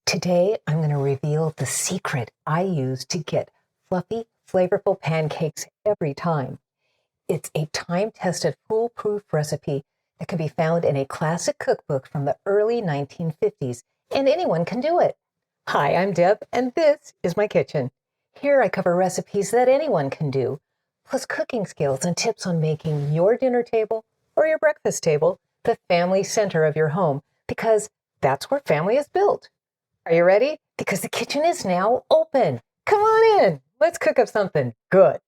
Today, I'm going to reveal the secret I use to get fluffy, flavorful pancakes every time. It's a time-tested, foolproof recipe that can be found in a classic cookbook from the early 1950s, and anyone can do it. Hi, I'm Deb, and this is my kitchen. Here I cover recipes that anyone can do, plus cooking skills and tips on making your dinner table or your breakfast table the family center of your home, because that's where family is built. Are you ready? Because the kitchen is now open. Come on in. Let's cook up something good.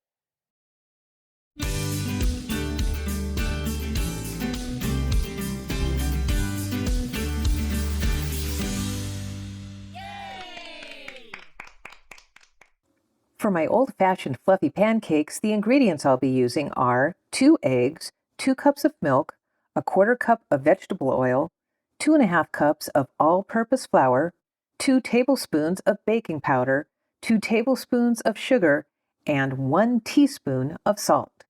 For my old-fashioned fluffy pancakes, the ingredients I'll be using are 2 eggs, 2 cups of milk, a 1/4 cup of vegetable oil, 2½ cups of all-purpose flour, 2 tablespoons of baking powder, 2 tablespoons of sugar, and 1 teaspoon of salt.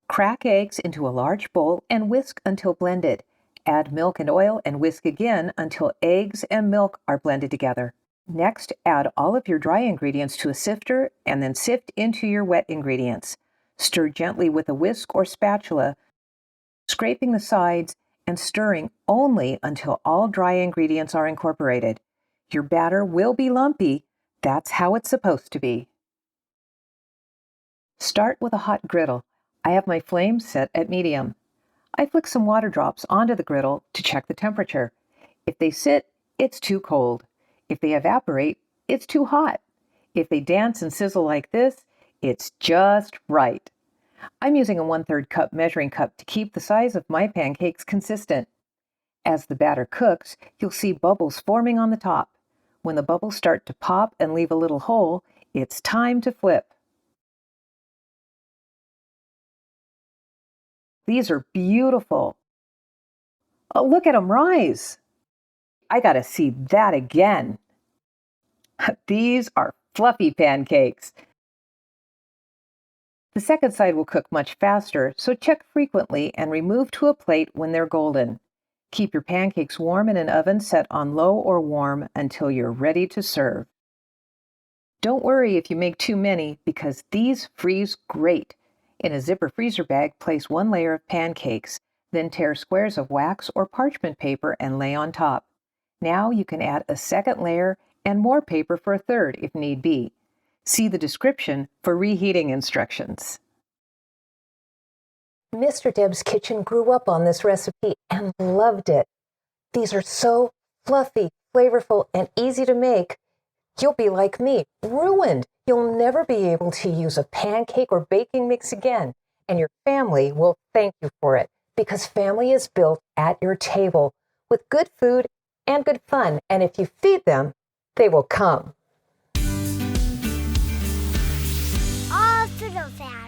Crack eggs into a large bowl and whisk until blended. Add milk and oil and whisk again until eggs and milk are blended together. Next, add all of your dry ingredients to a sifter and then sift into your wet ingredients. Stir gently with a whisk or spatula, scraping the sides and stirring only until all dry ingredients are incorporated. Your batter will be lumpy. That's how it's supposed to be. Start with a hot griddle. I have my flame set at medium. I flick some water drops onto the griddle to check the temperature. If they sit, it's too cold. If they evaporate, it's too hot. If they dance and sizzle like this, it's just right. I'm using a 1/3 cup measuring cup to keep the size of my pancakes consistent. As the batter cooks, you'll see bubbles forming on the top. When the bubbles start to pop and leave a little hole, it's time to flip. These are beautiful. Oh, look at them rise. I gotta see that again. These are fluffy pancakes. The second side will cook much faster, so check frequently and remove to a plate when they're golden. Keep your pancakes warm in an oven set on low or warm until you're ready to serve. Don't worry if you make too many, because these freeze great. In a zipper freezer bag, place 1 layer of pancakes, then tear squares of wax or parchment paper and lay on top. Now you can add a second layer and more paper for a third if need be. See the description for reheating instructions. Mr. Deb's Kitchen grew up on this recipe and loved it. These are so fluffy, flavorful, and easy to make. You'll be like me, ruined. You'll never be able to use a pancake or baking mix again, and your family will thank you for it, because family is built at your table with good food and good fun, and if you feed them, they will come. All to the fan.